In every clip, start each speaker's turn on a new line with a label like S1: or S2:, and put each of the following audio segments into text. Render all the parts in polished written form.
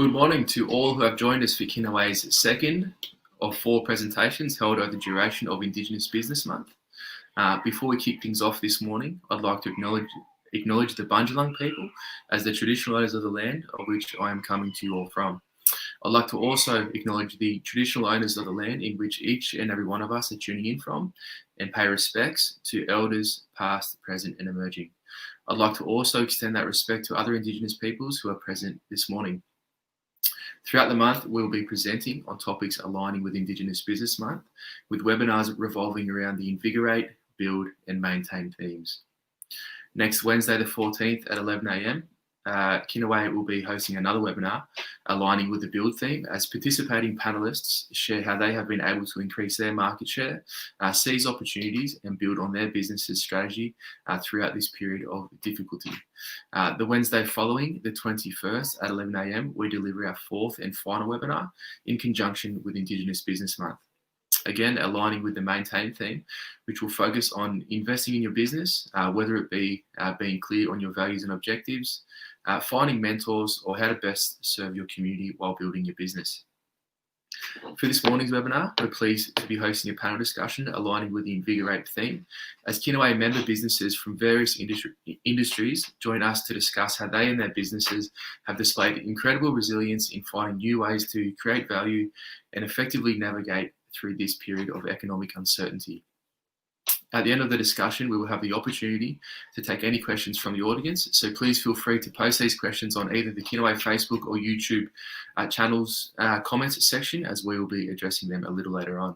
S1: Good morning to all who have joined us for Kinaway's second of 4 presentations held over the duration of Indigenous Business Month. Before we kick things off this morning, I'd like to acknowledge the Bundjalung people as the traditional owners of the land of which I am coming to you all from. I'd like to also acknowledge the traditional owners of the land in which each and every one of us are tuning in from, and pay respects to elders past, present and emerging. I'd like to also extend that respect to other Indigenous peoples who are present this morning. Throughout the month, we'll be presenting on topics aligning with Indigenous Business Month, with webinars revolving around the Invigorate, Build and Maintain themes. Next Wednesday the 14th at 11 a.m, Kinaway will be hosting another webinar aligning with the Build theme as participating panelists share how they have been able to increase their market share, seize opportunities and build on their business's strategy throughout this period of difficulty. The Wednesday following, the 21st at 11 a.m, we deliver our 4th and final webinar in conjunction with Indigenous Business Month. Again, aligning with the Maintain theme, which will focus on investing in your business, whether it be being clear on your values and objectives, finding mentors, or how to best serve your community while building your business. For this morning's webinar, we're pleased to be hosting a panel discussion aligning with the Invigorate theme, as Kinaway member businesses from various industries join us to discuss how they and their businesses have displayed incredible resilience in finding new ways to create value and effectively navigate through this period of economic uncertainty. At the end of the discussion, we will have the opportunity to take any questions from the audience, so please feel free to post these questions on either the Kinaway Facebook or YouTube channels comments section, as we will be addressing them a little later on.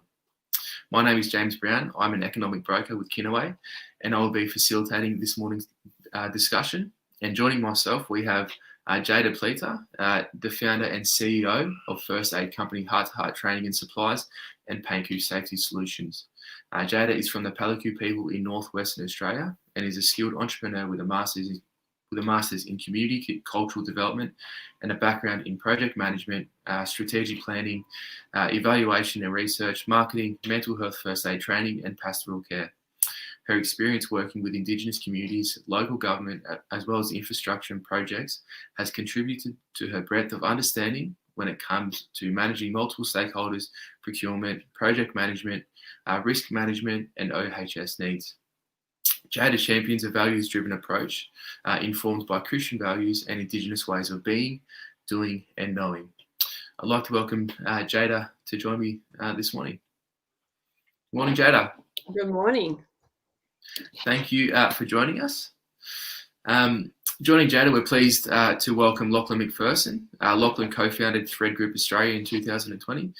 S1: My name is James Brown. I'm an economic broker with Kinaway, and I will be facilitating this morning's discussion. And joining myself, we have Jadah Pleiter, the founder and CEO of first aid company Heart to Heart Training and Supplies and Panku Safety Solutions. Jadah is from the Panku people in northwestern Australia and is a skilled entrepreneur with a master's in community cultural development and a background in project management, strategic planning, evaluation and research, marketing, mental health first aid training and pastoral care. Her experience working with Indigenous communities, local government, as well as infrastructure and projects has contributed to her breadth of understanding when it comes to managing multiple stakeholders, procurement, project management, risk management, and OHS needs. Jadah champions a values-driven approach informed by Christian values and Indigenous ways of being, doing, and knowing. I'd like to welcome Jadah to join me this morning. Good morning, Jadah.
S2: Good morning.
S1: Thank you for joining us. Joining Jadah, we're pleased to welcome Lachlan McPherson. Lachlan co-founded Thread Group Australia in 2020.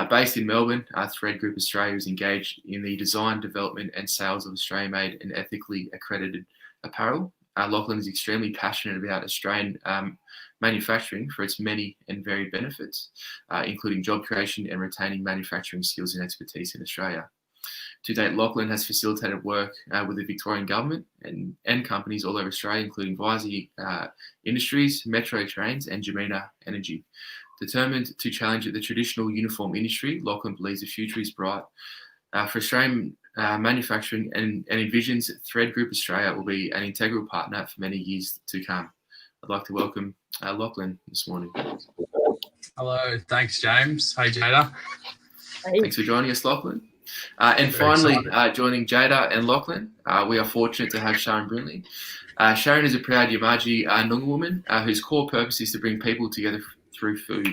S1: Based in Melbourne, Thread Group Australia is engaged in the design, development and sales of Australian-made and ethically accredited apparel. Lachlan is extremely passionate about Australian manufacturing for its many and varied benefits, including job creation and retaining manufacturing skills and expertise in Australia. To date, Lachlan has facilitated work with the Victorian government and companies all over Australia, including Visey Industries, Metro Trains and Jamina Energy. Determined to challenge the traditional uniform industry, Lachlan believes the future is bright for Australian manufacturing and envisions Thread Group Australia will be an integral partner for many years to come. I'd like to welcome Lachlan this morning.
S3: Hello, thanks James. Hey Jadah.
S2: Hey.
S1: Thanks for joining us, Lachlan. And finally, joining Jadah and Lachlan, we are fortunate to have Sharon Brindley. Sharon is a proud Yamaji Noongar woman whose core purpose is to bring people together through food.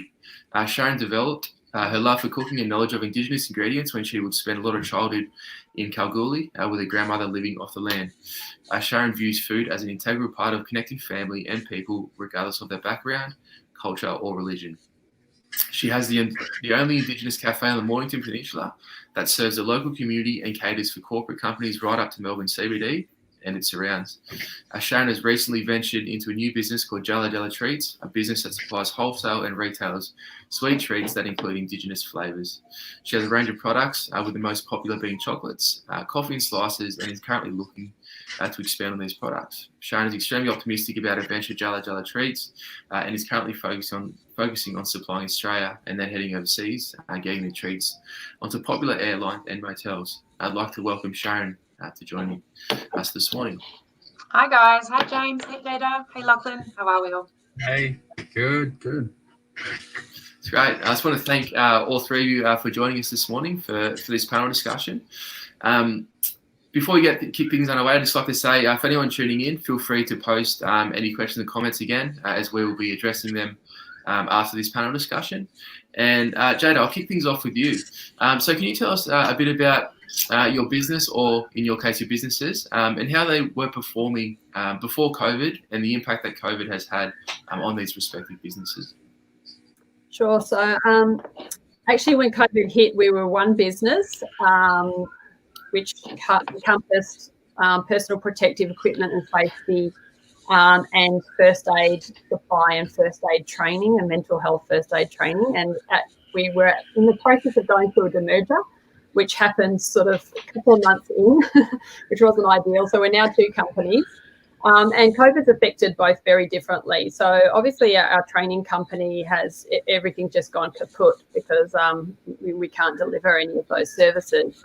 S1: Sharon developed her love for cooking and knowledge of Indigenous ingredients when she would spend a lot of childhood in Kalgoorlie with her grandmother living off the land. Sharon views food as an integral part of connecting family and people, regardless of their background, culture or religion. She has the only Indigenous cafe on the Mornington Peninsula that serves the local community and caters for corporate companies right up to Melbourne CBD and its surrounds. Sharon has recently ventured into a new business called Jala Treats, a business that supplies wholesale and retailers sweet treats that include Indigenous flavours. She has a range of products, with the most popular being chocolates, coffee and slices, and is currently looking to expand on these products. Sharon is extremely optimistic about her venture Jala Treats and is currently focusing on supplying Australia and then heading overseas, getting the treats onto popular airlines and motels. I'd like to welcome Sharon to join us this morning.
S4: Hi guys. Hi James. Hey Jadah. Hey Lachlan. How are we all?
S3: Hey, good.
S1: It's great. I just want to thank all three of you for joining us this morning for this panel discussion. Before we kick things underway, I'd just like to say, if anyone tuning in, feel free to post any questions and comments again, as we will be addressing them after this panel discussion. And Jadah, I'll kick things off with you. So can you tell us a bit about your business, or in your case, your businesses, and how they were performing before COVID, and the impact that COVID has had on these respective businesses?
S2: Sure. So actually, when COVID hit, we were one business, which encompassed personal protective equipment and safety, and first aid supply and first aid training and mental health first aid training. And we were in the process of going through a demerger, which happened sort of a couple of months in, which wasn't ideal. So we're now two companies. And COVID's affected both very differently. So obviously our training company has everything just gone kaput because we can't deliver any of those services.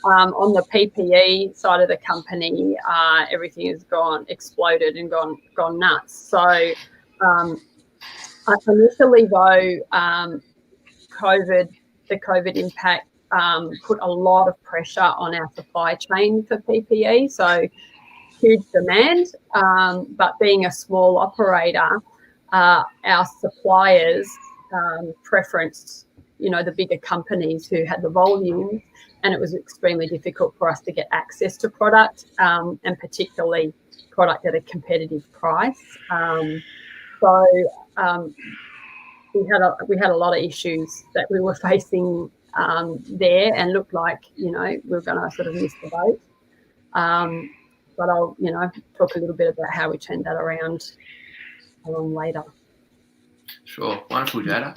S2: On the PPE side of the company, everything has exploded and gone nuts. So initially though, the COVID impact put a lot of pressure on our supply chain for PPE. So huge demand, but being a small operator, our suppliers preferenced, the bigger companies who had the volume, and it was extremely difficult for us to get access to product, and particularly product at a competitive price. So we had a lot of issues that we were facing there, and looked like we were going to sort of miss the boat. But I'll, talk a little bit about how we turned that around later.
S1: Sure. Wonderful, Jadah.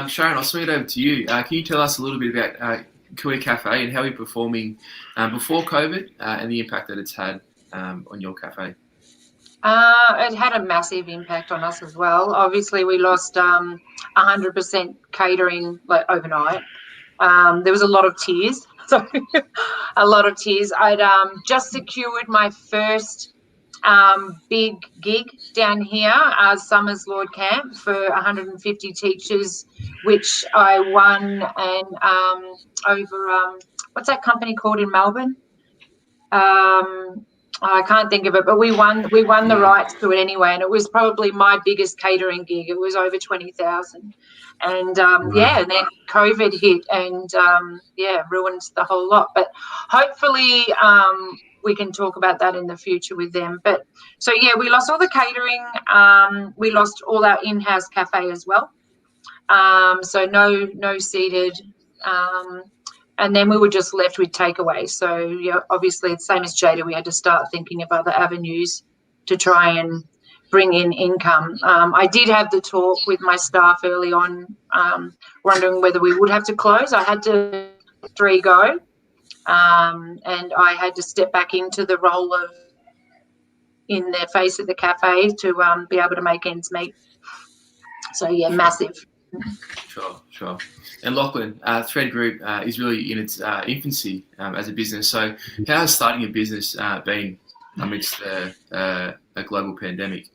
S1: Sharon, I'll swing it over to you. Can you tell us a little bit about Cooee Café and how we're performing before COVID, and the impact that it's had on your cafe?
S4: It had a massive impact on us as well. Obviously, we lost 100% catering overnight. There was a lot of tears. So a lot of tears. I'd just secured my first big gig down here, Summer's Lord Camp, for 150 teachers, which I won, and over what's that company called in Melbourne? I can't think of it, but we won the rights to it anyway, and it was probably my biggest catering gig. It was over 20,000, and and then COVID hit, and ruined the whole lot. But hopefully we can talk about that in the future with them. But so we lost all the catering. We lost all our in-house cafe as well. So no seated. And then we were just left with takeaway. So, obviously, the same as Jadah, we had to start thinking of other avenues to try and bring in income. I did have the talk with my staff early on, wondering whether we would have to close. I had to 3 go, and I had to step back into the role of in the face of the cafe to be able to make ends meet. So, massive.
S1: Sure. And Lachlan, Thread Group is really in its infancy as a business. So how has starting a business been amidst a global pandemic?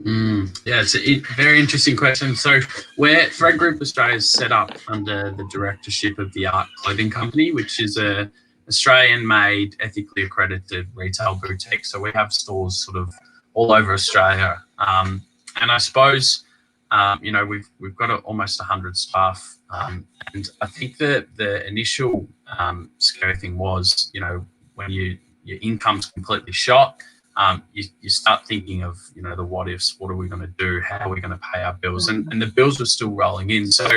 S3: It's a very interesting question. So Thread Group Australia is set up under the directorship of the Art Clothing Company, which is a Australian-made, ethically accredited retail boutique. So we have stores sort of all over Australia. And I suppose we've got almost 100 staff, and I think that the initial scary thing was, when your income's completely shot, you start thinking of, the what ifs. What are we going to do? How are we going to pay our bills? And the bills were still rolling in. So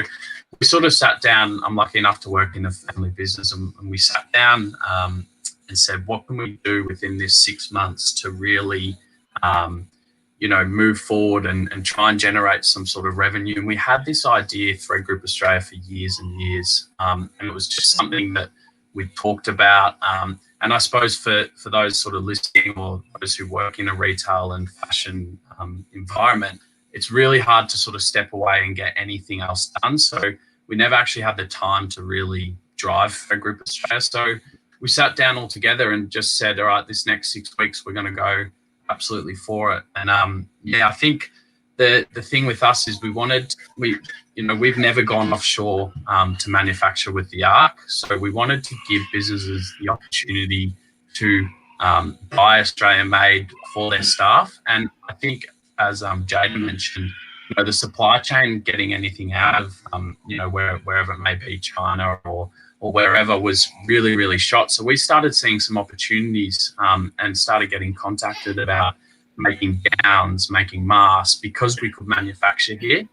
S3: we sort of sat down. I'm lucky enough to work in a family business, and we sat down and said, what can we do within this 6 months to really move forward and try and generate some sort of revenue. And we had this idea, Thread Group Australia, for years and years. And it was just something that we talked about. And I suppose for those sort of listening, or those who work in a retail and fashion environment, it's really hard to sort of step away and get anything else done. So we never actually had the time to really drive Thread Group Australia. So we sat down all together and just said, all right, this next 6 weeks, we're going to go absolutely for it. And I think the thing with us is we've never gone offshore to manufacture with the ARC, so we wanted to give businesses the opportunity to buy Australian made for their staff. And I think, as Jadah mentioned, the supply chain, getting anything out of wherever it may be, China or wherever, was really, really shot. So we started seeing some opportunities and started getting contacted about making gowns, making masks, because we could manufacture here.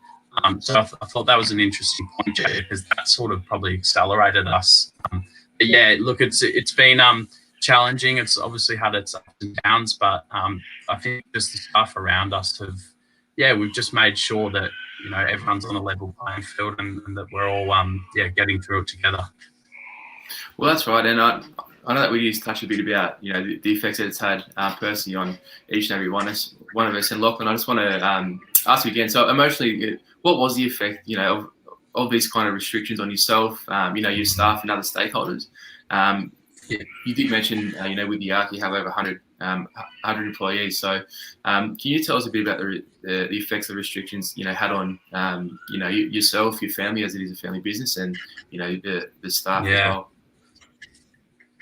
S3: So I thought that was an interesting point, because that sort of probably accelerated us. But yeah, look, it's been challenging. It's obviously had its ups and downs, but I think just the stuff around us we've just made sure that everyone's on a level playing field, and that we're all getting through it together.
S1: Well, that's right, and I know that we just touched a bit about the effects that it's had personally on each and every one of us. And Lachlan, I just want to ask you again. So emotionally, what was the effect of these kind of restrictions on yourself, your staff and other stakeholders? You did mention with the ARC you have over 100 employees. So can you tell us a bit about the effects the restrictions had on yourself, your family, as it is a family business, and the staff as well?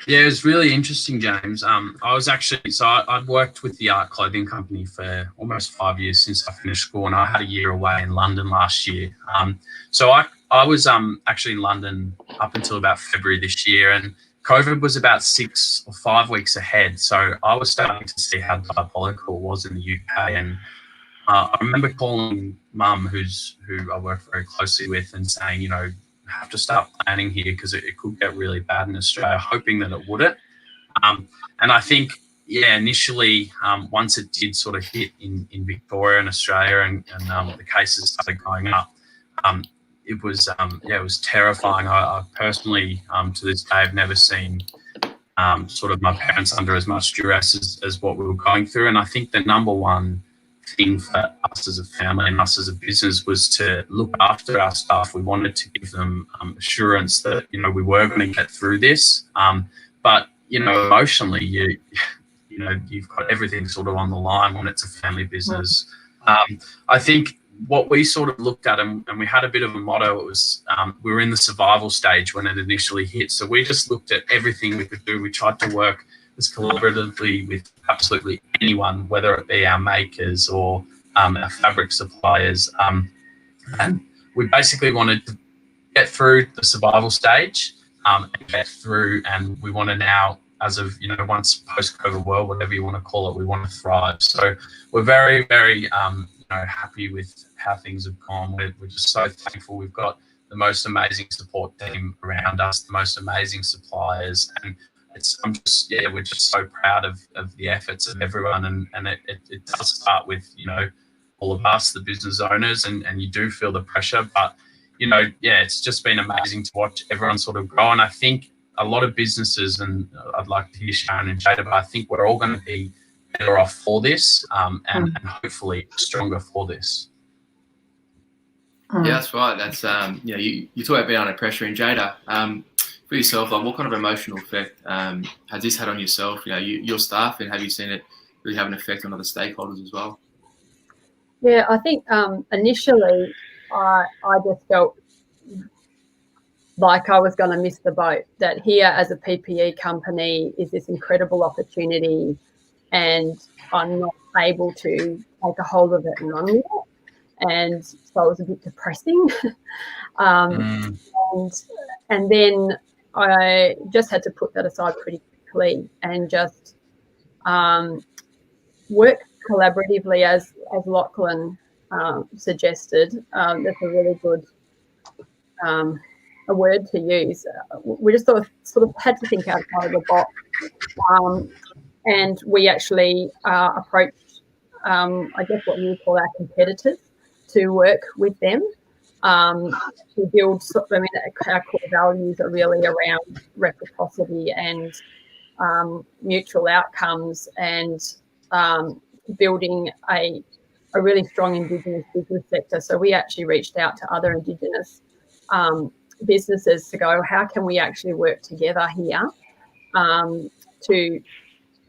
S3: Yeah, it was really interesting, James. I was actually, I'd worked with the ARC clothing company for almost 5 years since I finished school, and I had a year away in London last year. So I was actually in London up until about February this year, and COVID was about 6 or 5 weeks ahead. So I was starting to see how diabolical it was in the UK. And I remember calling Mum, who I work very closely with, and saying, have to start planning here because it could get really bad in Australia, hoping that it wouldn't. And I think, initially, once it did sort of hit in Victoria and Australia, and the cases started going up, it was terrifying. I personally, to this day, have never seen sort of my parents under as much duress as what we were going through. And I think the number one thing for us as a family and us as a business was to look after our staff. We wanted to give them assurance that we were going to get through this. But emotionally, you've got everything sort of on the line when it's a family business. I think what we sort of looked at, and we had a bit of a motto, it was we were in the survival stage when it initially hit. So we just looked at everything we could do. We tried to work as collaboratively with absolutely anyone, whether it be our makers or our fabric suppliers. And we basically wanted to get through the survival stage and get through, and we want to now, as of, once post-COVID world, whatever you want to call it, we want to thrive. So we're very, very, happy with how things have gone. We're just so thankful. We've got the most amazing support team around us, the most amazing suppliers, and we're just so proud of the efforts of everyone, and it does start with all of us, the business owners, and you do feel the pressure, but it's just been amazing to watch everyone sort of grow. And I think a lot of businesses, and I'd like to hear Sharon and Jadah, but I think we're all going to be better off for this, and hopefully stronger for this.
S1: Yeah, that's right. That's you talk about being under pressure. And Jadah, for yourself, like, what kind of emotional effect has this had on yourself, your staff, and have you seen it really have an effect on other stakeholders as well?
S2: Yeah, I think initially I just felt like I was going to miss the boat, that here as a PPE company is this incredible opportunity and I'm not able to take a hold of it and run with it. And so it was a bit depressing. And then I just had to put that aside pretty quickly and just work collaboratively, as Lachlan suggested. That's a really good a word to use. We just sort of had to think outside of the box, and we actually approached, I guess, what you would call our competitors to work with them to build. Our core values are really around reciprocity and mutual outcomes, and building a really strong Indigenous business sector. So we actually reached out to other Indigenous businesses to go, how can we actually work together here to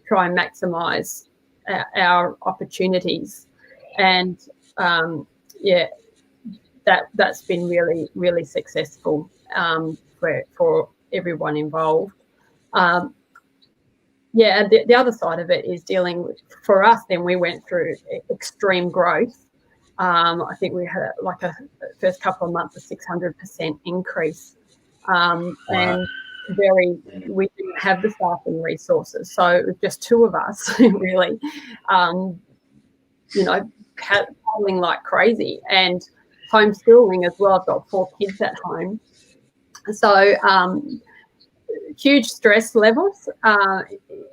S2: try and maximise our opportunities? And yeah, that's been really, really successful for everyone involved. Yeah, and the other side of it is dealing with, for us, then we went through extreme growth. I think we had like a first couple of months, a 600% increase. And we didn't have the staffing resources. So it was just two of us really, paddling like crazy, and homeschooling as well. I've got 4 kids at home. So huge stress levels, not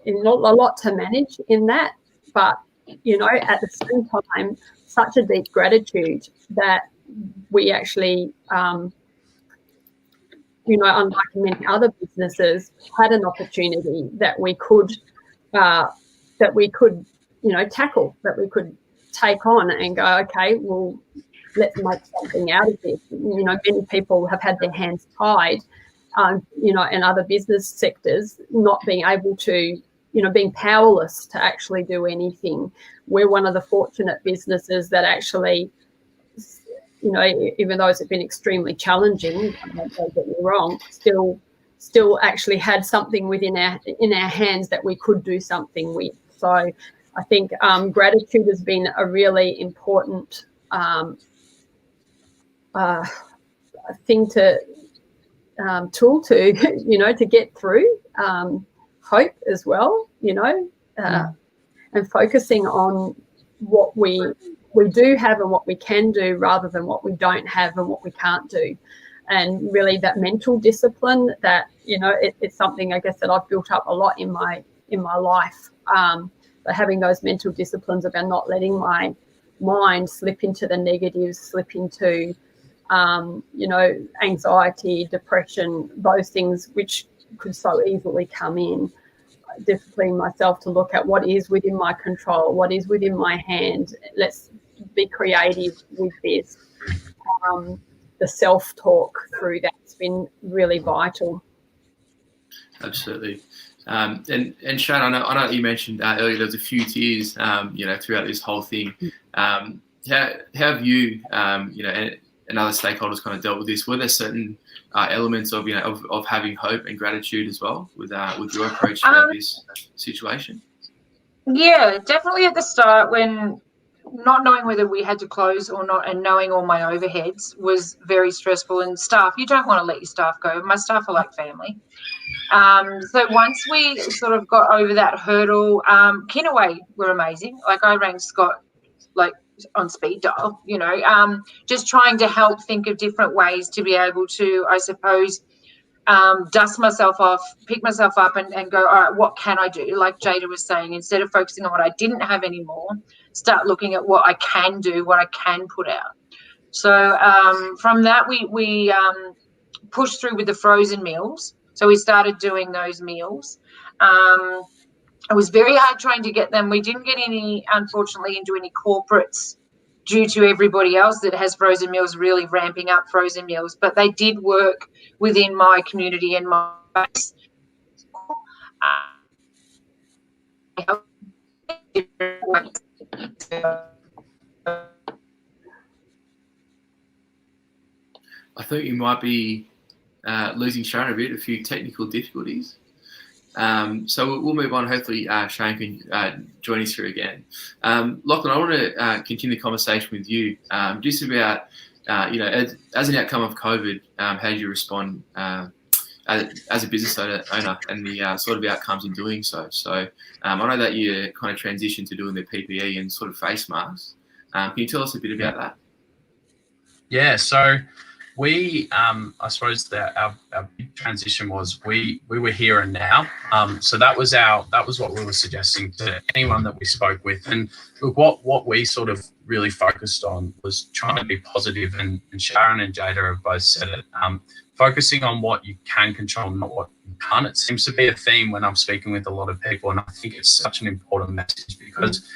S2: a lot to manage in that, but at the same time, such a deep gratitude that we actually, unlike many other businesses, had an opportunity that we could tackle, that we could take on and go, okay, well, let's make something out of this. Many people have had their hands tied, in other business sectors, not being able to, being powerless to actually do anything. We're one of the fortunate businesses that actually, even though it's been extremely challenging, don't get me wrong, still actually had something in our hands that we could do something with. So I think gratitude has been a really important thing tool to to get through. Hope as well, and focusing on what we do have and what we can do, rather than what we don't have and what we can't do. And really that mental discipline that it's something, I guess, that I've built up a lot in my life, but having those mental disciplines about not letting my mind slip into the negatives, slip into anxiety, depression, those things which could so easily come in. Disciplining myself to look at what is within my control, what is within my hand. Let's be creative with this. The self-talk through that's been really vital.
S1: Absolutely. And Sharon, I know you mentioned earlier there was a few tears, throughout this whole thing. How have you, and other stakeholders kind of dealt with this? Were there certain elements of of having hope and gratitude as well with your approach to this situation?
S4: Yeah, definitely at the start, when not knowing whether we had to close or not, and knowing all my overheads was very stressful. And staff, you don't want to let your staff go. My staff are like family. So once we sort of got over that hurdle, Kinaway were amazing. Like, I rang Scott on speed dial, just trying to help think of different ways to be able to, I suppose, dust myself off, pick myself up and go, all right, what can I do? Like Jadah was saying, instead of focusing on what I didn't have anymore, start looking at what I can do, what I can put out. So from that, we pushed through with the frozen meals. So we started doing those meals. It was very hard trying to get them. We didn't get any, unfortunately, into any corporates due to everybody else that has frozen meals really ramping up frozen meals. But they did work within my community and my base.
S1: I think you might be losing Sharon a bit, a few technical difficulties. So we'll move on. Hopefully, Sharon can join us here again. Lachlan, I want to continue the conversation with you, just about, as an outcome of COVID, how did you respond as a business owner and the sort of outcomes in doing so? So I know that you kind of transitioned to doing the PPE and sort of face masks. Can you tell us a bit about that?
S3: Yeah, so we, I suppose that our big transition was we were here and now. So that was what we were suggesting to anyone that we spoke with. And look, what we sort of really focused on was trying to be positive, and Sharon and Jadah have both said it. Focusing on what you can control, not what you can't. It seems to be a theme when I'm speaking with a lot of people, and I think it's such an important message because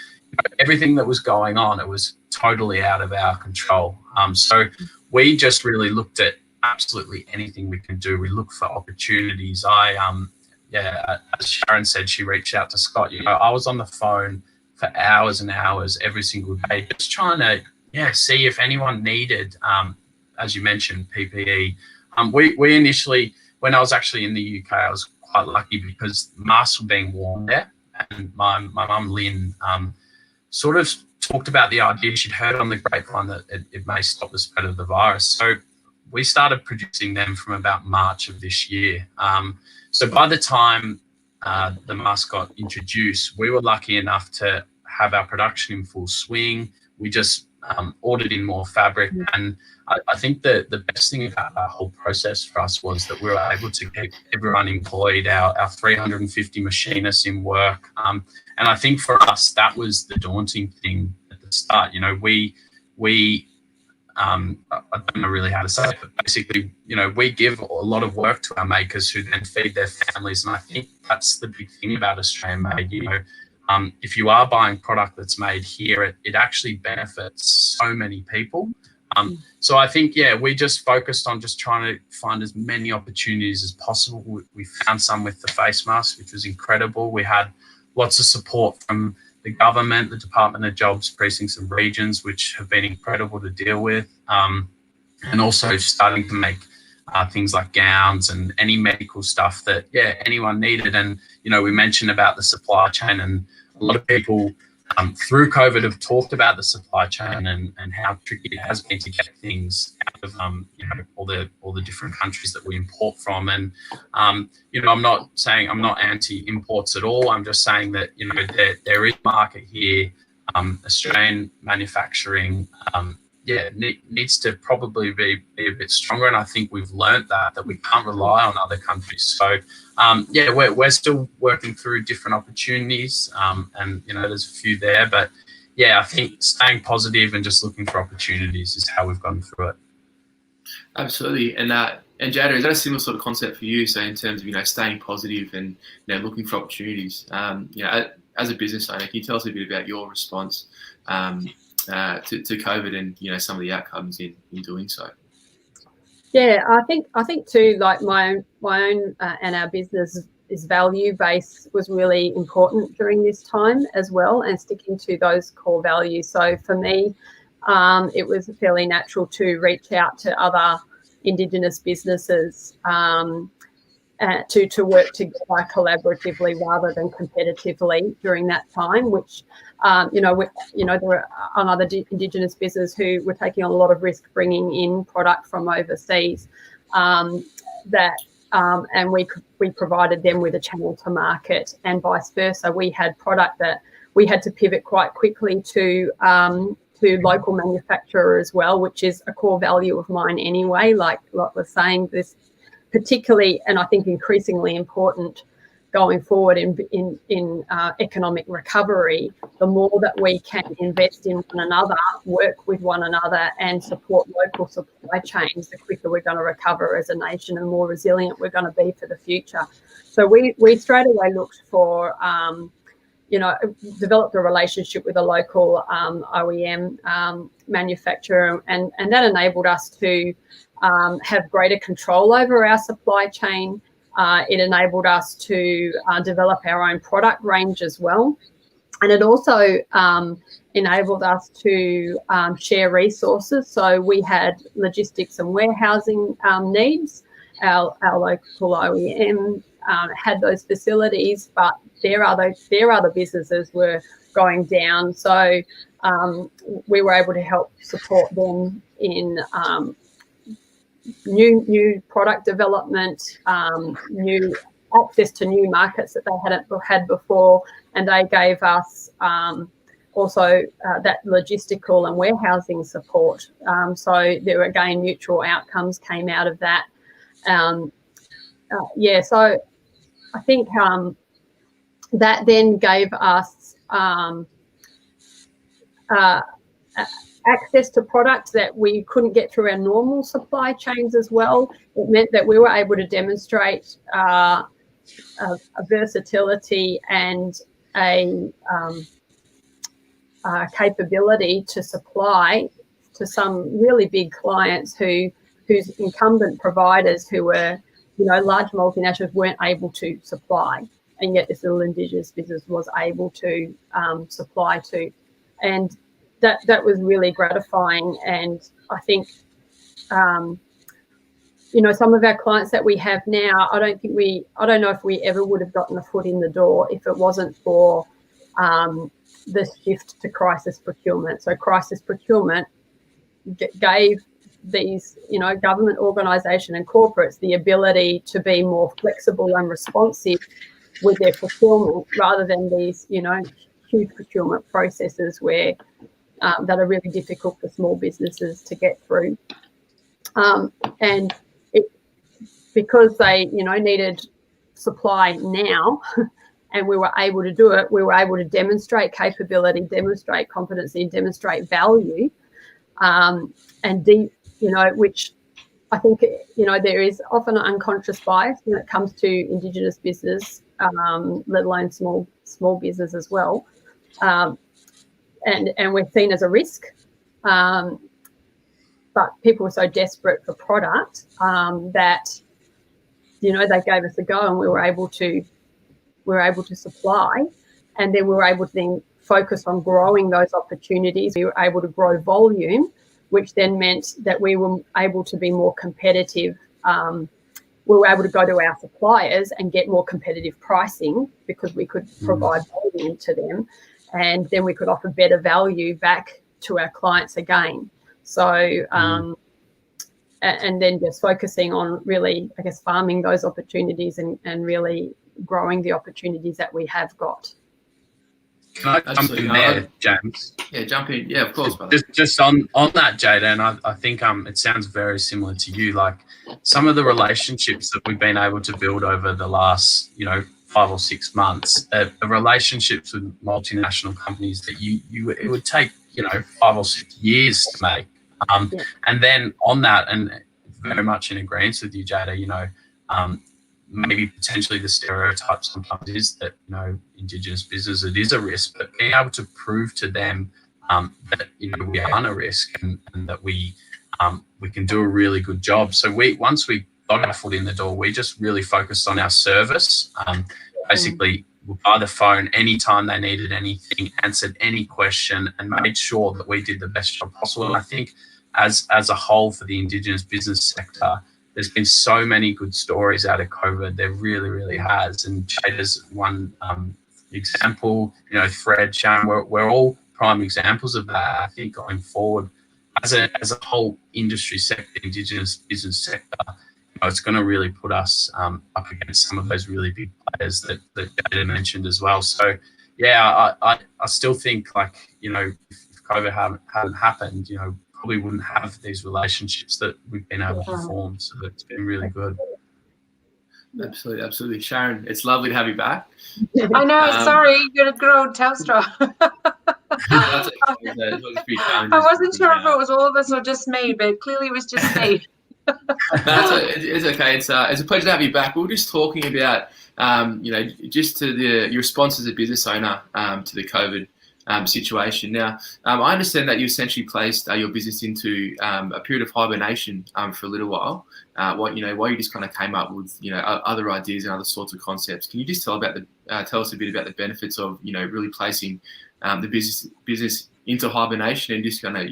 S3: everything that was going on, it was totally out of our control. So we just really looked at absolutely anything we can do. We look for opportunities. As Sharon said, she reached out to Scott. I was on the phone for hours and hours every single day, just trying to see if anyone needed, as you mentioned, PPE. We initially, when I was actually in the UK, I was quite lucky because masks were being worn there, and my mum Lynn sort of talked about the idea. She'd heard on the grapevine that it may stop the spread of the virus. So we started producing them from about March of this year. So by the time the mask got introduced, we were lucky enough to have our production in full swing. We just ordered in more fabric, and I think that the best thing about that whole process for us was that we were able to keep everyone employed, our 350 machinists in work. And I think for us, that was the daunting thing at the start. You know, we I don't know really how to say it, but basically, you know, we give a lot of work to our makers who then feed their families. And I think that's the big thing about Australian made. You know, if you are buying product that's made here, it actually benefits so many people. So I think, we just focused on just trying to find as many opportunities as possible. We found some with the face masks, which was incredible. We had lots of support from the government, the Department of Jobs, Precincts and Regions, which have been incredible to deal with. And also starting to make things like gowns and any medical stuff that, anyone needed. And, you know, we mentioned about the supply chain, and a lot of people through COVID have talked about the supply chain and how tricky it has been to get things out of all the different countries that we import from. And you know, I'm not anti-imports at all. I'm just saying that, you know, there is market here. Australian manufacturing needs to probably be a bit stronger, and I think we've learnt that we can't rely on other countries. So we're still working through different opportunities, and you know, there's a few there, but I think staying positive and just looking for opportunities is how we've gone through it.
S1: Absolutely. And Jadah, is that a similar sort of concept for you? So in terms of, you know, staying positive and, you know, looking for opportunities, you know, as a business owner, can you tell us a bit about your response to COVID and, you know, some of the outcomes in doing so?
S2: Yeah, I think too, like my own and our business is value base was really important during this time as well, and sticking to those core values. So for me, it was fairly natural to reach out to other Indigenous businesses to work together collaboratively rather than competitively during that time, which there were another Indigenous business who were taking on a lot of risk bringing in product from overseas, and we provided them with a channel to market, and vice versa. We had product that we had to pivot quite quickly to local manufacturer as well, which is a core value of mine anyway. Like was saying, this particularly, and I think increasingly important going forward in economic recovery, the more that we can invest in one another, work with one another and support local supply chains, the quicker we're going to recover as a nation and more resilient we're going to be for the future. So we straight away looked for, developed a relationship with a local OEM manufacturer, and that enabled us to have greater control over our supply chain. It enabled us to develop our own product range as well. And it also enabled us to share resources. So we had logistics and warehousing needs. Our local OEM had those facilities, but their other businesses were going down. So we were able to help support them in new product development, new access to new markets that they hadn't had before, and they gave us also that logistical and warehousing support. So there were, again, mutual outcomes came out of that. So I think that then gave us access to products that we couldn't get through our normal supply chains as well. It meant that we were able to demonstrate a versatility and a capability to supply to some really big clients whose incumbent providers, who were, large multinationals, weren't able to supply, and yet this little Indigenous business was able to supply to. And that was really gratifying. And I think, some of our clients that we have now, I don't know if we ever would have gotten a foot in the door if it wasn't for the shift to crisis procurement. So crisis procurement gave these, government organisation and corporates the ability to be more flexible and responsive with their procurement, rather than these, huge procurement processes where that are really difficult for small businesses to get through. And because they, needed supply now, and we were able to do it, we were able to demonstrate capability, demonstrate competency, demonstrate value, which I think, there is often an unconscious bias when it comes to Indigenous business, let alone small business as well. And we're seen as a risk. But people were so desperate for product that, they gave us a go, and we were able to supply, and then we were able to then focus on growing those opportunities. We were able to grow volume, which then meant that we were able to be more competitive. We were able to go to our suppliers and get more competitive pricing because we could provide volume to them, and then we could offer better value back to our clients again. So, and then just focusing on really, I guess, farming those opportunities and really growing the opportunities that we have got.
S3: Can I jump in there, James?
S1: Yeah, jump in. Yeah, of course, brother.
S3: Just on that, Jadah, and I think it sounds very similar to you. Like some of the relationships that we've been able to build over the last, 5 or 6 months, the relationships with multinational companies that it would take, 5 or 6 years to make. And then on that, and very much in agreement with you, Jadah, maybe potentially the stereotype sometimes is that, Indigenous business, it is a risk, but being able to prove to them that, we aren't a risk and that we can do a really good job. So once we got our foot in the door, we just really focused on our service. Basically, by the phone, anytime they needed anything, answered any question, and made sure that we did the best job possible. And I think as a whole for the Indigenous business sector, there's been so many good stories out of COVID. There really, really has. And Jadah's one example, Fred, Sharon, we're all prime examples of that. I think going forward, as a whole industry sector, Indigenous business sector, it's going to really put us up against some of those really big players that Jadah mentioned as well. So, yeah, I still think if COVID hadn't happened, probably wouldn't have these relationships that we've been able to form. So it's been really good.
S1: Absolutely, absolutely. Sharon, it's lovely to have you back.
S4: I know, sorry, you're a good old Telstra.
S1: I
S4: wasn't sure if it was all of us or just me, but clearly it was just me.
S1: It's okay. It's a pleasure to have you back. We were just talking about, just to your response as a business owner to the COVID situation. Now, I understand that you essentially placed your business into a period of hibernation for a little while. While you just kind of came up with other ideas and other sorts of concepts. Can you just tell us a bit about the benefits of really placing the business into hibernation and just kind of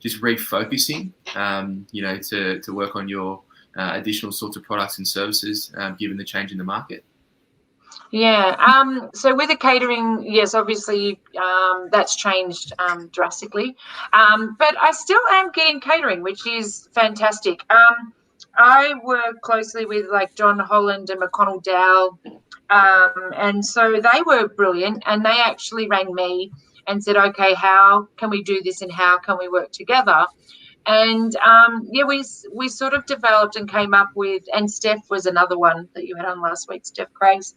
S1: just refocusing to work on your additional sorts of products and services given the change in the market?
S4: Yeah. So with the catering, yes, obviously that's changed drastically. But I still am getting catering, which is fantastic. I work closely with John Holland and McConnell Dowell, and so they were brilliant. And they actually rang me and said, "Okay, how can we do this, and how can we work together?" And we sort of developed and came up with, and Steph was another one that you had on last week, Steph Craig's,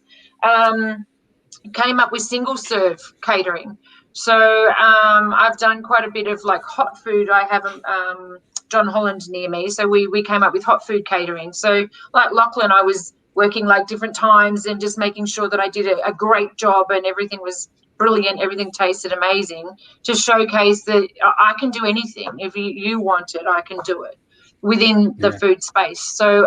S4: came up with single serve catering. So I've done quite a bit of hot food. I have John Holland near me, so we came up with hot food catering. So Lachlan, I was working different times and just making sure that I did a great job and everything was brilliant, everything tasted amazing, to showcase that I can do anything. If you want it, I can do it within the food space. So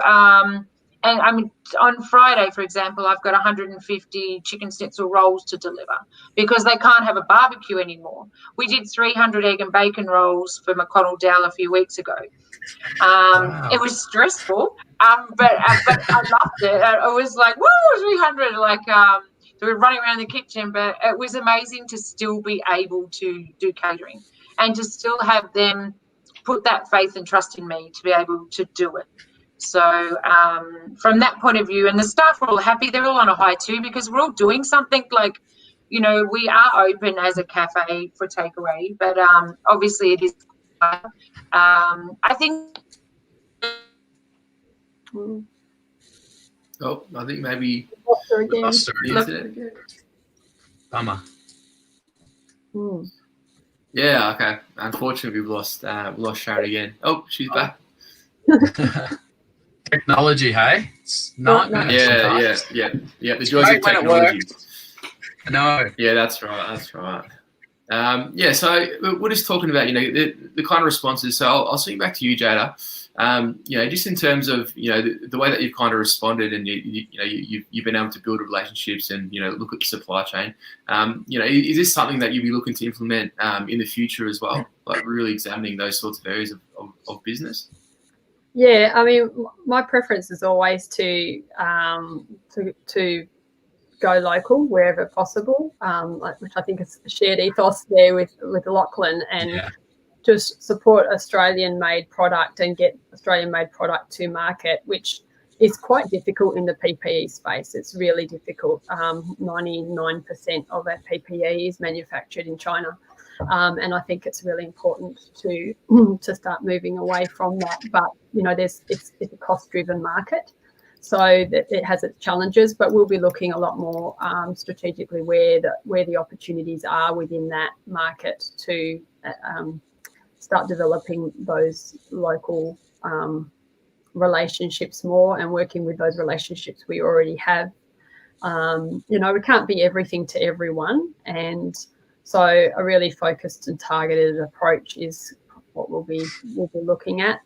S4: And I mean, on Friday, for example, I've got 150 chicken schnitzel rolls to deliver because they can't have a barbecue anymore. We did 300 egg and bacon rolls for McConnell Dell a few weeks ago.
S3: Wow.
S4: It was stressful, but I loved it. I was like, woo, 300, like, so we were running around the kitchen, but it was amazing to still be able to do catering and to still have them put that faith and trust in me to be able to do it. So from that point of view, and the staff are all happy, they're all on a high too, because we're all doing something. Like, you know, we are open as a cafe for takeaway, but obviously it is, I think.
S1: Oh, I think maybe
S2: Lost her again.
S3: Lost her.
S1: the internet again.
S3: Bummer.
S1: Yeah, okay. Unfortunately, we've lost Sharon again. Oh, she's back.
S3: Technology, hey? It's nightmare.
S1: Yeah. The joys
S3: Great
S1: of
S3: when it
S1: technology.
S3: I know.
S1: Yeah, that's right. Yeah, so we're just talking about, you know, the kind of responses. So I'll swing back to you, Jadah. You know, just in terms of, you know, the way that you've kind of responded, and you've been able to build relationships and, you know, look at the supply chain. You know, is this something that you'll be looking to implement in the future as well, like really examining those sorts of areas of business?
S2: Yeah, I mean, my preference is always to go local wherever possible, which I think is a shared ethos there with Lachlan, and just support Australian-made product and get Australian-made product to market, which is quite difficult in the PPE space. It's really difficult. 99% of our PPE is manufactured in China. And I think it's really important to start moving away from that. But, you know, it's a cost-driven market, so that it has its challenges. But we'll be looking a lot more strategically where the opportunities are within that market to start developing those local relationships more, and working with those relationships we already have. You know, we can't be everything to everyone, and so a really focused and targeted approach is what we'll be looking at.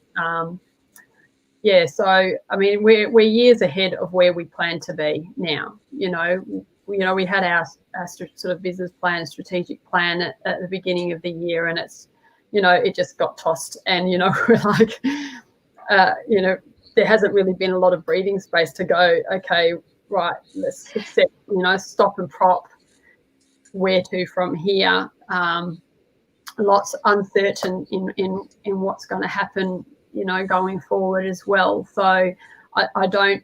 S2: Yeah, so I mean, we're years ahead of where we plan to be now. You know, we had our sort of business plan, strategic plan at the beginning of the year, and it's, you know, it just got tossed, and, you know, we're like, you know, there hasn't really been a lot of breathing space to go, okay, right, let's set, you know, stop and prop, where to from here. Lots uncertain in what's going to happen, you know, going forward as well. So I don't,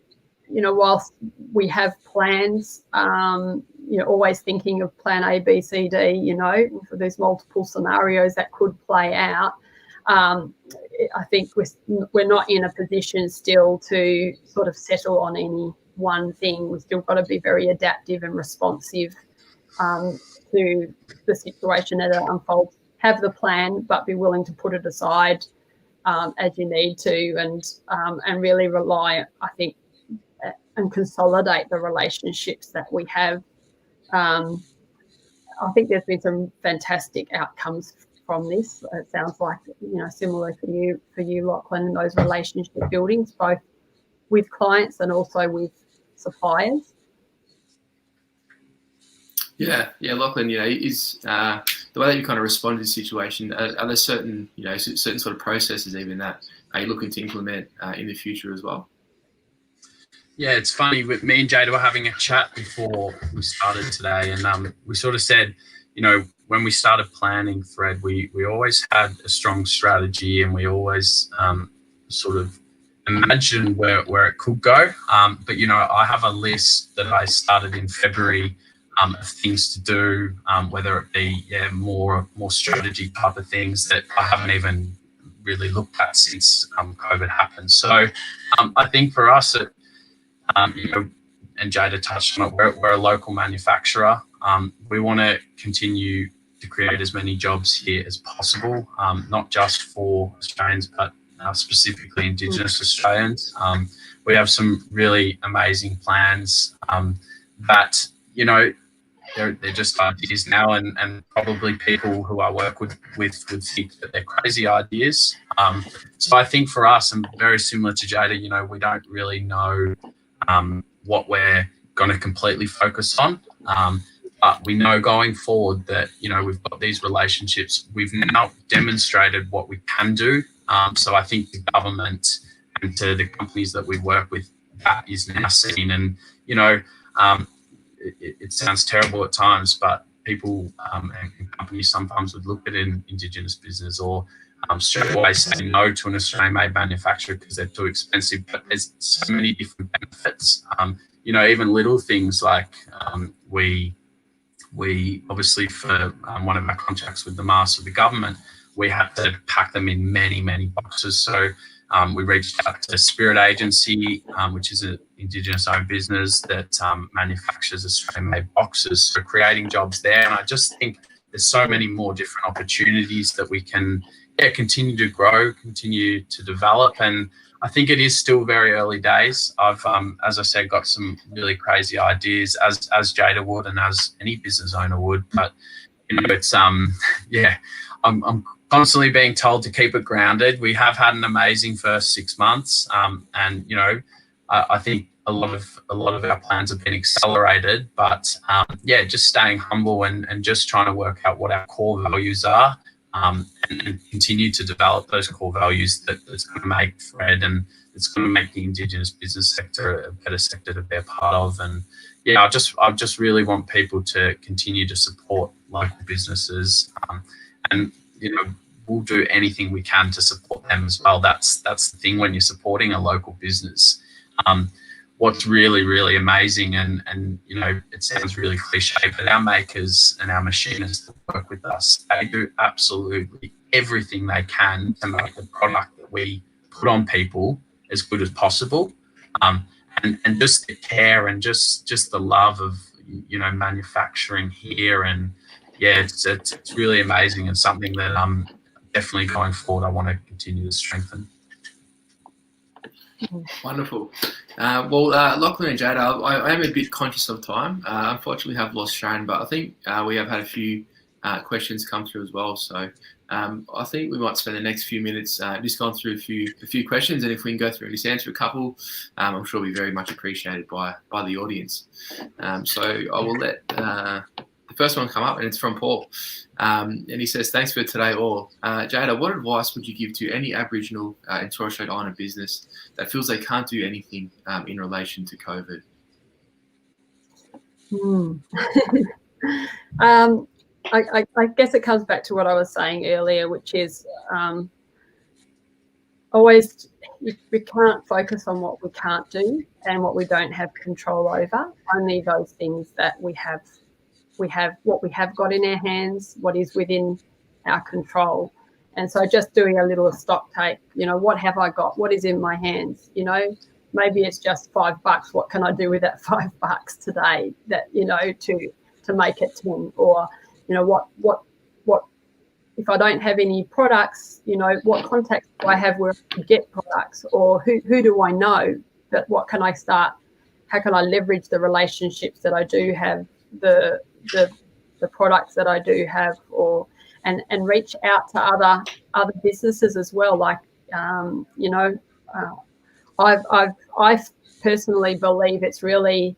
S2: you know, whilst we have plans, you know, always thinking of plan A, B, C, D, you know, for these multiple scenarios that could play out. I think we're not in a position still to sort of settle on any one thing. We've still got to be very adaptive and responsive to the situation as it unfolds. Have the plan, but be willing to put it aside as you need to, and really rely, I think, and consolidate the relationships that we have. I think there's been some fantastic outcomes from this. It sounds like, you know, similar for you, Lachlan, those relationship buildings, both with clients and also with suppliers. Yeah,
S1: Lachlan, you know, is the way that you kind of respond to the situation, are there certain, you know, certain sort of processes even that are you looking to implement in the future as well?
S3: Yeah, it's funny. With me and Jadah were having a chat before we started today, and we sort of said, you know, when we started planning Thread, we always had a strong strategy, and we always sort of imagined where it could go. But, you know, I have a list that I started in February of things to do, whether it be more strategy type of things that I haven't even really looked at since COVID happened. So I think for us, you know, and Jadah touched on it, we're a local manufacturer. We want to continue to create as many jobs here as possible, not just for Australians, but specifically Indigenous Australians. We have some really amazing plans that, you know, they're just ideas now, and probably people who I work with would think that they're crazy ideas. So I think for us, and very similar to Jadah, we don't really know what we're going to completely focus on. But we know going forward that, we've got these relationships. We've now demonstrated what we can do. So I think the government and to the companies that we work with, that is now seen. And, it sounds terrible at times, but people and companies sometimes would look at an Indigenous business or straight away say no to an Australian-made manufacturer because they're too expensive. But there's so many different benefits. Even little things like we obviously for one of our contracts with the Master of the government, we had to pack them in many, many boxes. So we reached out to Spirit Agency, which is an Indigenous-owned business that manufactures Australian-made boxes, for creating jobs there. And I just think there's so many more different opportunities that we can continue to grow, continue to develop. And I think it is still very early days. I've, as I said, got some really crazy ideas, as Jadah would and as any business owner would. But, it's, I'm constantly being told to keep it grounded. We have had an amazing first 6 months. And, I think a lot of our plans have been accelerated, but just staying humble and just trying to work out what our core values are. And continue to develop those core values that's going to make Fred and it's going to make the Indigenous business sector a better sector to be a part of. And I just really want people to continue to support local businesses, and we'll do anything we can to support them as well. That's the thing when you're supporting a local business. What's really, really amazing, and it sounds really cliche, but our makers and our machinists that work with us, they do absolutely everything they can to make the product that we put on people as good as possible. And just the care and just the love of manufacturing here, and it's really amazing, and something that definitely going forward I want to continue to strengthen.
S1: Wonderful. Lachlan and Jadah, I am a bit conscious of time. Unfortunately, have lost Sharon, but I think we have had a few questions come through as well. So I think we might spend the next few minutes just going through a few questions, and if we can go through and just answer a couple, I'm sure it'll be very much appreciated by the audience. So I will let the first one come up, and it's from Paul. And he says, thanks for today all. Jadah, what advice would you give to any Aboriginal and Torres Strait Islander business that feels they can't do anything in relation to COVID?
S2: I guess it comes back to what I was saying earlier, which is always we can't focus on what we can't do and what we don't have control over. Only those things that we have what we have got in our hands, what is within our control. And so just doing a little stock take, what have I got? What is in my hands? Maybe it's just $5. What can I do with that $5 today that, to make it 10? Or, what if I don't have any products, what contacts do I have where I can get products? Or who do I know? That what can I start? How can I leverage the relationships that I do have, the products that I do have, and reach out to other businesses as well. Like I personally believe it's really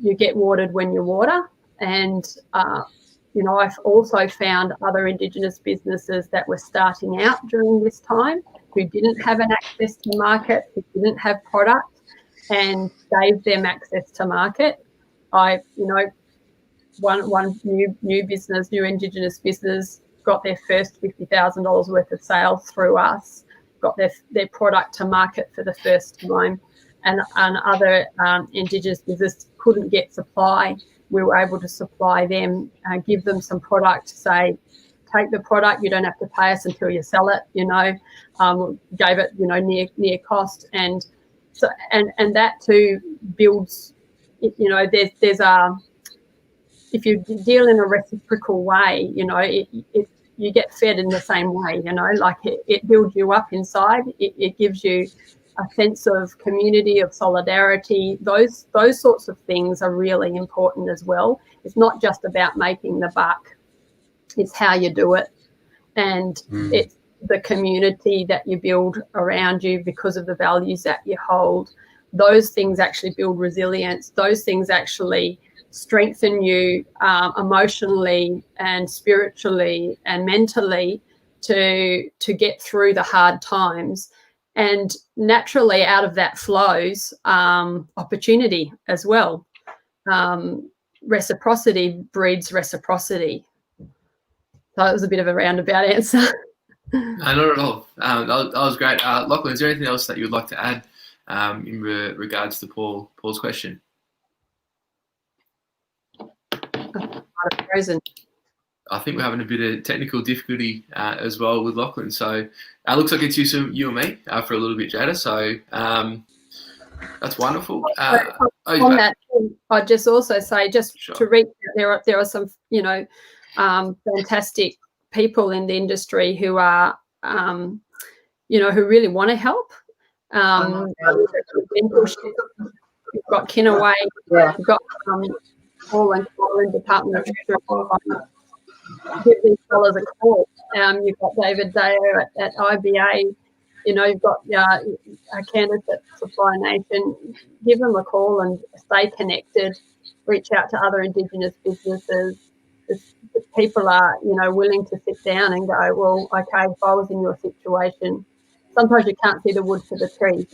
S2: you get watered when you water, and I've also found other Indigenous businesses that were starting out during this time who didn't have an access to market, who didn't have product, and gave them access to market. One new business, new Indigenous business, got their first $50,000 worth of sales through us, got their product to market for the first time, and other Indigenous business couldn't get supply. We were able to supply them, give them some product, say, take the product, you don't have to pay us until you sell it, gave it, near cost. And so, and that too builds, there's if you deal in a reciprocal way, you get fed in the same way, like it builds you up inside. It gives you a sense of community, of solidarity. Those sorts of things are really important as well. It's not just about making the buck, it's how you do it, and it's the community that you build around you because of the values that you hold. Those things actually build resilience. Those things actually strengthen you emotionally and spiritually and mentally to get through the hard times. And naturally out of that flows opportunity as well. Reciprocity breeds reciprocity. So it was a bit of a roundabout answer.
S1: No, not at all. That was great. Lachlan, is there anything else that you would like to add in regards to Paul's question?
S2: Frozen.
S1: I think we're having a bit of technical difficulty as well with Lachlan. So it looks like it's you and me for a little bit, Jadah. So that's wonderful.
S2: On that, I'd just also say, to reach out, there are some, fantastic people in the industry who are, who really want to help. We've got Kinaway, we've got Paul and Colin, Department of Treasury. Give these fellas a call. You've got David Deo at IBA. You've got Candice at Supply Nation. Give them a call and stay connected. Reach out to other Indigenous businesses. If people are, willing to sit down and go, well, okay, if I was in your situation, sometimes you can't see the wood for the trees.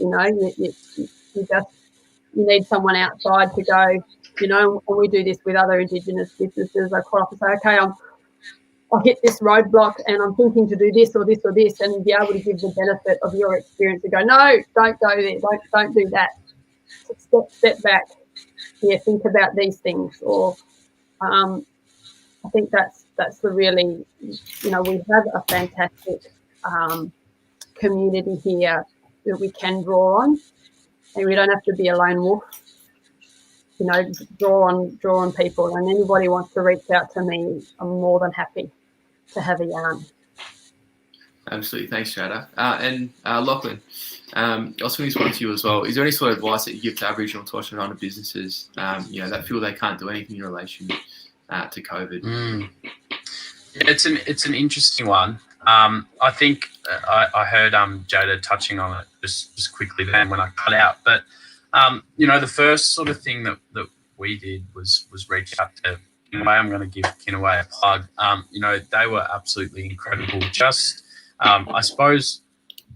S2: You need someone outside to go. And we do this with other Indigenous businesses. I quite often say, okay, I'll hit this roadblock and I'm thinking to do this or this or this, and be able to give the benefit of your experience and go, no, don't go there, don't do that. Step back. Yeah, think about these things. Or I think that's the really, we have a fantastic community here that we can draw on, and we don't have to be a lone wolf. Draw on people, and anybody wants to reach out to me, I'm more than happy to have a yarn.
S1: Absolutely, thanks, Jadah. And Lachlan, I was going to one to you as well. Is there any sort of advice that you give to Aboriginal and Torres Strait Islander businesses, that feel they can't do anything in relation to COVID?
S3: Yeah, it's an interesting one. I think I heard Jadah touching on it just quickly then when I cut out, but. The first sort of thing that we did was reach out to Kinaway. I'm going to give Kinaway a plug. They were absolutely incredible. Just, I suppose,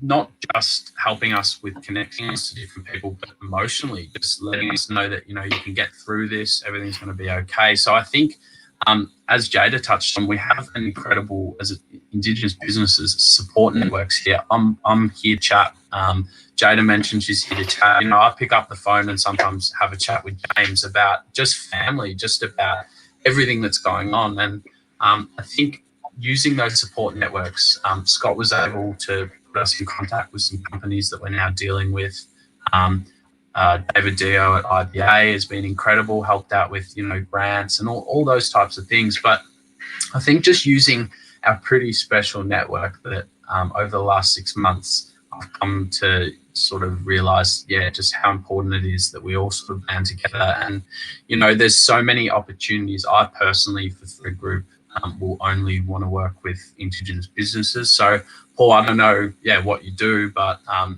S3: not just helping us with connecting us to different people, but emotionally, just letting us know that, you can get through this, everything's going to be okay. So I think, as Jadah touched on, we have an incredible, as Indigenous businesses, support networks here. I'm here to chat. Jadah mentioned she's here to chat. I pick up the phone and sometimes have a chat with James about just family, just about everything that's going on. And I think using those support networks, Scott was able to put us in contact with some companies that we're now dealing with. David Deo at IBA has been incredible, helped out with, grants and all those types of things. But I think just using our pretty special network that over the last 6 months, I've come to sort of realize, just how important it is that we all sort of band together. And, there's so many opportunities. I personally, for Thread Group, will only want to work with Indigenous businesses. So, Paul, I don't know, what you do, but, I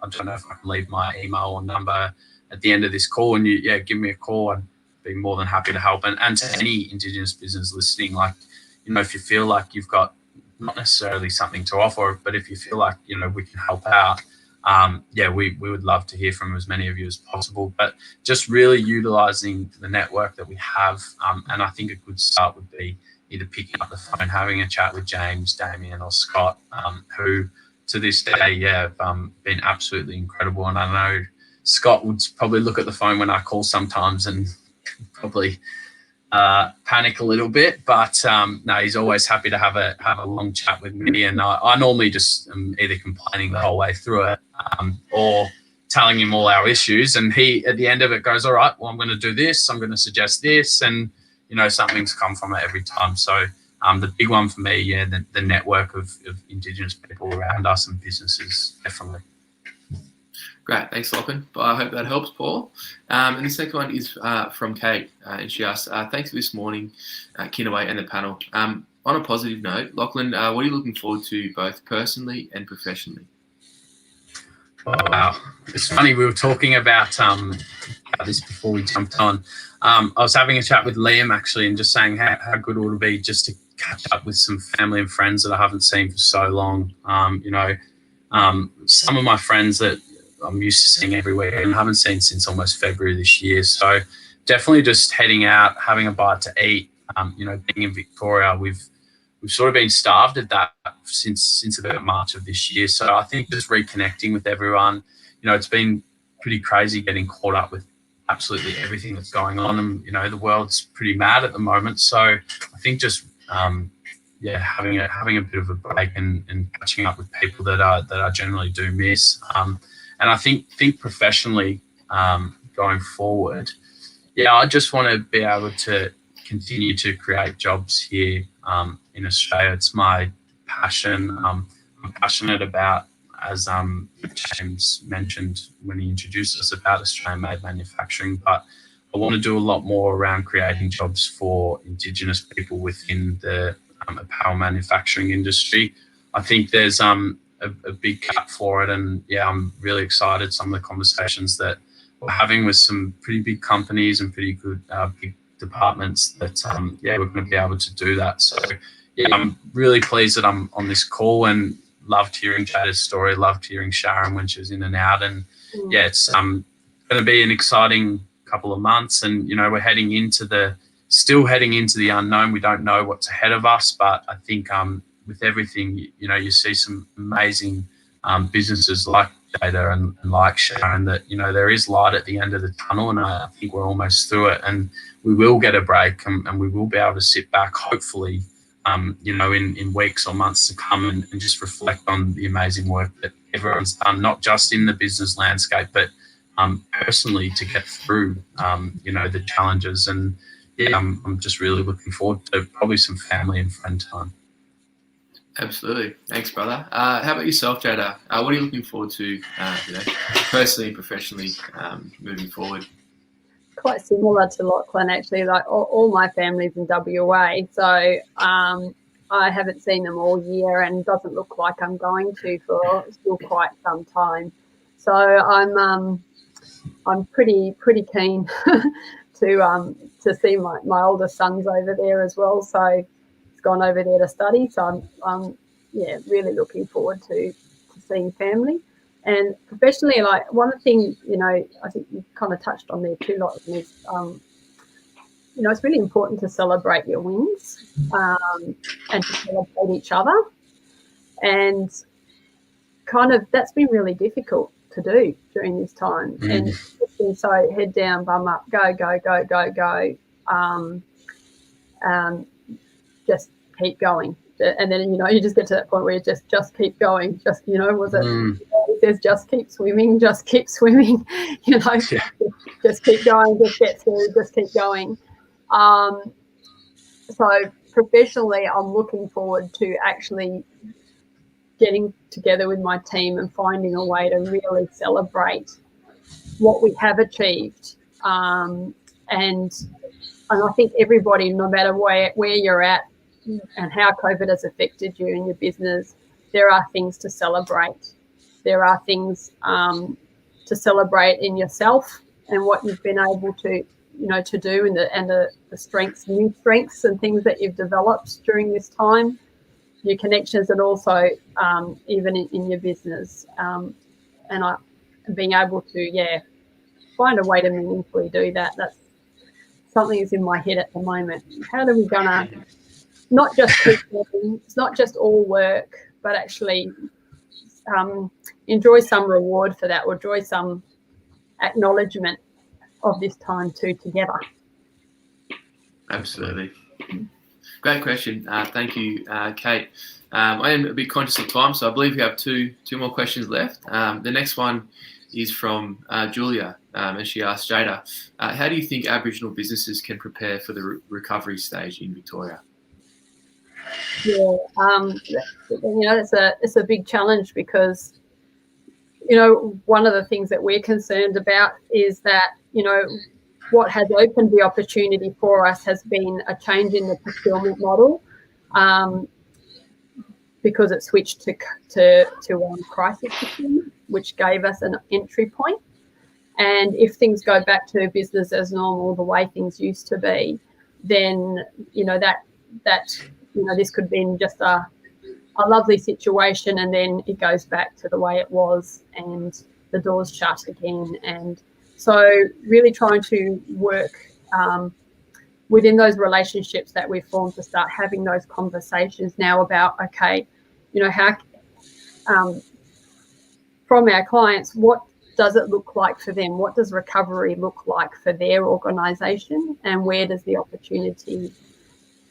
S3: don't know if I can leave my email or number at the end of this call, and you, give me a call. I'd be more than happy to help. And to any Indigenous business listening, if you feel like you've got not necessarily something to offer, but if you feel like, we can help out, we would love to hear from as many of you as possible. But just really utilizing the network that we have, and I think a good start would be either picking up the phone, having a chat with James, Damien, or Scott, who to this day, have been absolutely incredible. And I know Scott would probably look at the phone when I call sometimes and probably panic a little bit, but no, he's always happy to have a long chat with me, and I normally just am either complaining the whole way through it or telling him all our issues, and he at the end of it goes, all right, well, I'm going to do this, I'm going to suggest this, and something's come from it every time. So the big one for me, the network of Indigenous people around us and businesses, definitely.
S1: Great, thanks, Lachlan. I hope that helps, Paul. And the second one is from Kate, and she asks, thanks for this morning, Kinaway and the panel. On a positive note, Lachlan, what are you looking forward to both personally and professionally?
S3: Wow, it's funny, we were talking about this before we jumped on. I was having a chat with Liam actually, and just saying how good it would be just to catch up with some family and friends that I haven't seen for so long. Some of my friends that I'm used to seeing every week and haven't seen since almost February this year. So definitely just heading out, having a bite to eat. Being in Victoria, we've sort of been starved at that since about March of this year. So I think just reconnecting with everyone, it's been pretty crazy getting caught up with absolutely everything that's going on, and the world's pretty mad at the moment. So I think just having a bit of a break and catching up with people that I generally do miss. And I think professionally going forward, I just want to be able to continue to create jobs here in Australia. It's my passion. I'm passionate about, as James mentioned when he introduced us, about Australian-made manufacturing, but I want to do a lot more around creating jobs for Indigenous people within the apparel manufacturing industry. I think there's a big gap for it, and I'm really excited. Some of the conversations that we're having with some pretty big companies and pretty good big departments that we're going to be able to do that. So I'm really pleased that I'm on this call, and loved hearing Jadah's story, loved hearing Sharon when she was in and out, and it's going to be an exciting couple of months, and we're still heading into the unknown. We don't know what's ahead of us, but I think with everything, you see some amazing businesses like Jadah and like Sharon that, there is light at the end of the tunnel, and I think we're almost through it, and we will get a break, and we will be able to sit back, hopefully, in weeks or months to come, and just reflect on the amazing work that everyone's done, not just in the business landscape, but personally to get through, the challenges. And I'm just really looking forward to probably some family and friend time.
S1: Absolutely. Thanks, brother. How about yourself, Jadah? What are you looking forward to, personally and professionally, moving forward?
S2: Quite similar to Lachlan, actually. Like all my family's in WA, so I haven't seen them all year, and doesn't look like I'm going to for still quite some time. So I'm pretty keen to see my older son's over there as well. So he's gone over there to study. So I'm really looking forward to seeing family. And professionally, like one of the things, I think you kind of touched on there too, Lachlan, is it's really important to celebrate your wins and to celebrate each other. And kind of that's been really difficult to do during this time. And it's been so head down, bum up, go. Just keep going. And then, you just get to that point where you just keep going. Just, it says just keep swimming, just keep swimming, just keep going, just get through, just keep going. So professionally, I'm looking forward to actually getting together with my team and finding a way to really celebrate what we have achieved. And I think everybody, no matter where you're at and how COVID has affected you and your business, there are things to celebrate. There are things to celebrate in yourself and what you've been able to, to do, and the strengths, new strengths and things that you've developed during this time, your connections, and also even in your business. And being able to, find a way to meaningfully do that. That's something that's in my head at the moment. How are we gonna not just keep working, it's not just all work, but actually enjoy some reward for that, or enjoy some acknowledgement of this time too together.
S1: Absolutely. Great question. Thank you, Kate. I am a bit conscious of time, so I believe we have two more questions left. The next one is from Julia, and she asked Jadah, how do you think Aboriginal businesses can prepare for the recovery stage in Victoria?
S2: It's a big challenge, because one of the things that we're concerned about is that, what has opened the opportunity for us has been a change in the procurement model, because it switched to crisis procurement, which gave us an entry point. And if things go back to business as normal, the way things used to be, then this could be just a lovely situation, and then it goes back to the way it was, and the doors shut again. And so really trying to work within those relationships that we've formed to start having those conversations now about, okay, how from our clients, what does it look like for them? What does recovery look like for their organisation, and where does the opportunity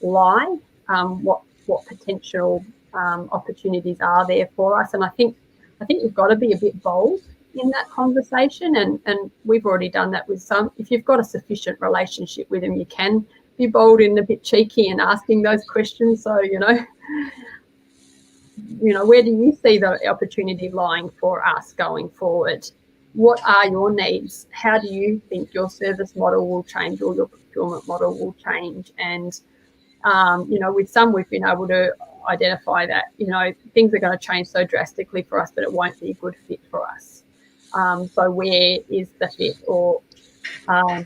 S2: lie? What potential opportunities are there for us? And I think we've got to be a bit bold in that conversation, and we've already done that with some. If you've got a sufficient relationship with them, you can be bold and a bit cheeky and asking those questions. So where do you see the opportunity lying for us going forward? What are your needs? How do you think your service model will change, or your procurement model will change? And with some, we've been able to identify that things are going to change so drastically for us that it won't be a good fit for us. So where is the fit? Or I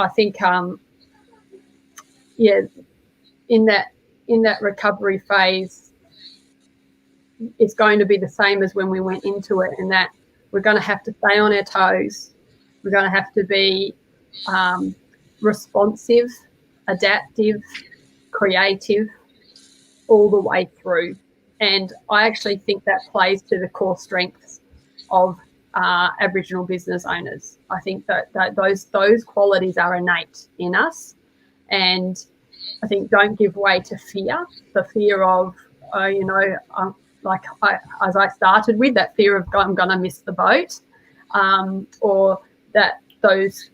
S2: think in that recovery phase, it's going to be the same as when we went into it, in that we're going to have to stay on our toes. We're going to have to be responsive, adaptive, creative all the way through. And I actually think that plays to the core strengths of Aboriginal business owners. I think that those qualities are innate in us. And I think don't give way to fear, the fear of, as I started with, that fear of I'm going to miss the boat, or that those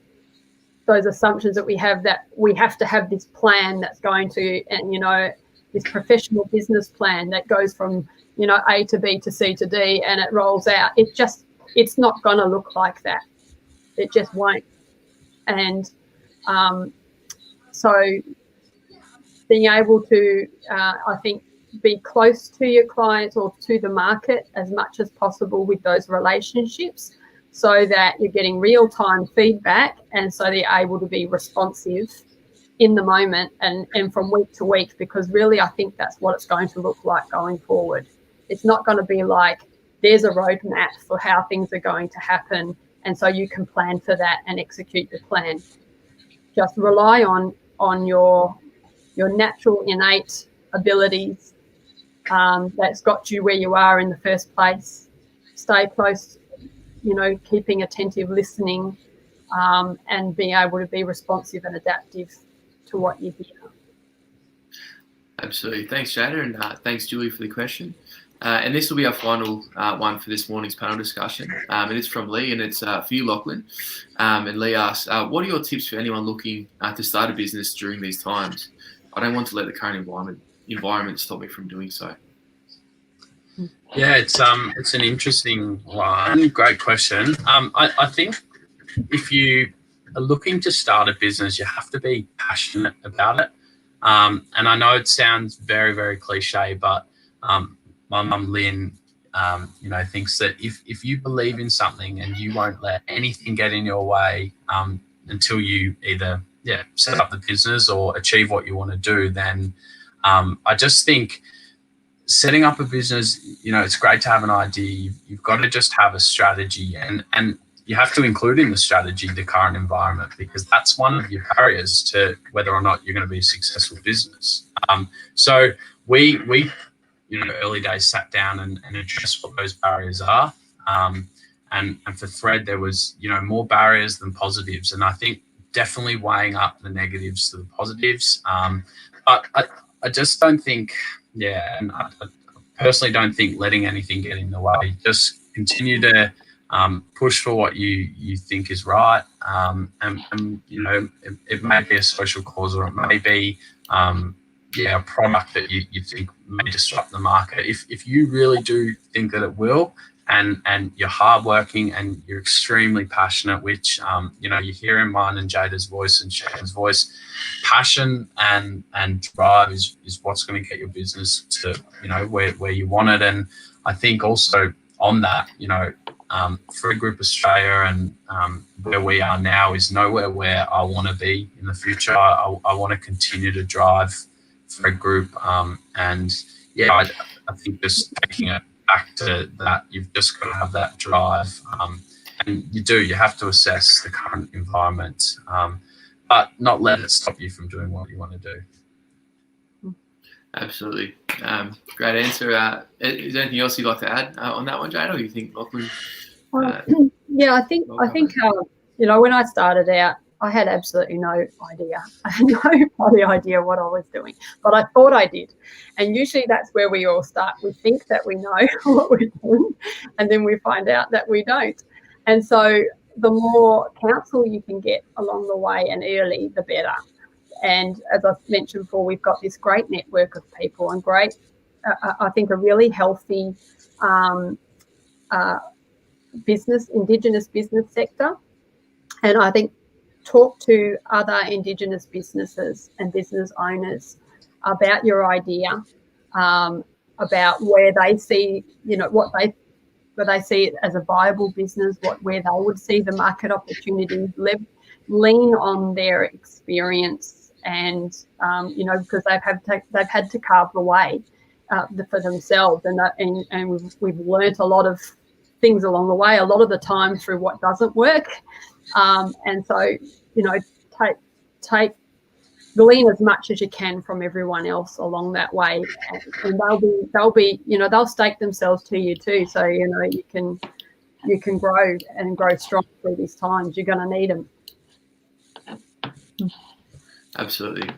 S2: assumptions that we have, that we have to have this plan that's going to, and this professional business plan that goes from A to B to C to D, and it rolls out. It's not going to look like that. It just won't. And so being able to, I think, be close to your clients or to the market as much as possible with those relationships, so that you're getting real-time feedback, and so they're able to be responsive in the moment and from week to week, because really I think that's what it's going to look like going forward. It's not going to be like there's a roadmap for how things are going to happen, and so you can plan for that and execute the plan. Just rely on your natural innate abilities that's got you where you are in the first place. Stay close, keeping attentive listening, and being able to be responsive and adaptive to what you hear.
S1: Absolutely. Thanks, Jadah, and thanks, Julie, for the question. And this will be our final one for this morning's panel discussion. And it's from Lee, and it's for you, Lachlan. And Lee asks, what are your tips for anyone looking to start a business during these times? I don't want to let the current environment stop me from doing so.
S3: Yeah, it's an interesting one. Great question. I think if you are looking to start a business, you have to be passionate about it. And I know it sounds very, very cliche, but my mum Lynn, thinks that if you believe in something and you won't let anything get in your way until you either set up the business or achieve what you want to do, then I just think setting up a business, it's great to have an idea. You've got to just have a strategy, and you have to include in the strategy the current environment, because that's one of your barriers to whether or not you're going to be a successful business. So we early days sat down and addressed what those barriers are. And for Thread, there was, more barriers than positives. And I think definitely weighing up the negatives to the positives. But I just don't think, and I personally don't think letting anything get in the way. Just continue to push for what you think is right. And it may be a social cause, or it may be a product that you think may disrupt the market. If you really do think that it will, and you're hardworking and you're extremely passionate, which you hear in mine and Jada's voice and Sharon's voice. Passion and drive is what's going to get your business to where you want it. And I think also on that, Free Group Australia and where we are now is nowhere where I want to be in the future. I want to continue to drive Free Group, and I think just taking it back to that, you've just got to have that drive, and you have to assess the current environment, but not let it stop you from doing what you want to do.
S1: Absolutely. Great answer. Is there anything else you'd like to add on that one, Jada, or you think Lachlan?
S2: Yeah, I think when I started out, I had absolutely no idea. I had no bloody idea what I was doing, but I thought I did. And usually that's where we all start. We think that we know what we're doing, and then we find out that we don't. And so the more counsel you can get along the way and early, the better. And as I mentioned before, we've got this great network of people and great, I think, a really healthy Indigenous business sector. And I think talk to other Indigenous businesses and business owners about your idea, about where they see, where they see it as a viable business, where they would see the market opportunities. Lean on their experience, and because they've had to carve the way for themselves, and we've learnt a lot of things along the way, a lot of the time through what doesn't work, and so glean as much as you can from everyone else along that way, and they'll stake themselves to you too, so you can grow and grow strong through these times. You're going to need them.
S1: Absolutely.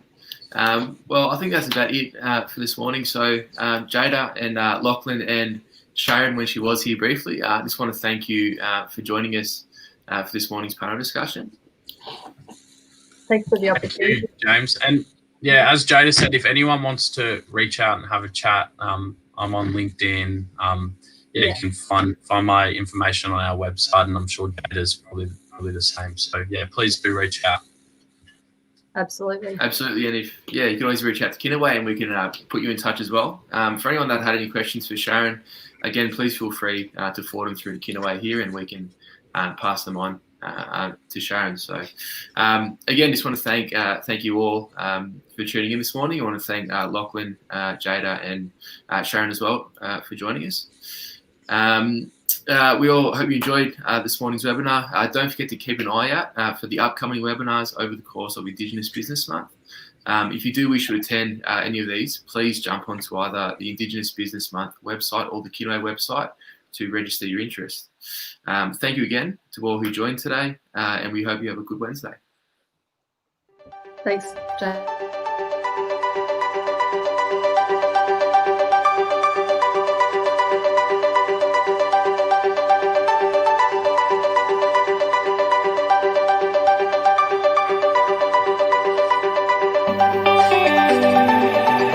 S1: Well, I think that's about it for this morning. So Jada and Lachlan and Sharon, when she was here briefly, I just want to thank you for joining us for this morning's panel discussion.
S2: Thanks for the opportunity.
S3: Thank you, James. And as Jada said, if anyone wants to reach out and have a chat, I'm on LinkedIn. You can find my information on our website, and I'm sure Jada's probably the same. So please do reach out.
S2: Absolutely.
S1: And if you can always reach out to Kinaway, and we can put you in touch as well. For anyone that had any questions for Sharon, again, please feel free to forward them through to Kinaway here, and we can pass them on to Sharon. So again, just want to thank you all for tuning in this morning. I want to thank Lachlan, Jada, and Sharon as well for joining us. We all hope you enjoyed this morning's webinar. Don't forget to keep an eye out for the upcoming webinars over the course of Indigenous Business Month. If you do wish to attend any of these, please jump onto either the Indigenous Business Month website or the Kinaway website to register your interest. Thank you again to all who joined today, and we hope you have a good Wednesday.
S2: Thanks, Jay.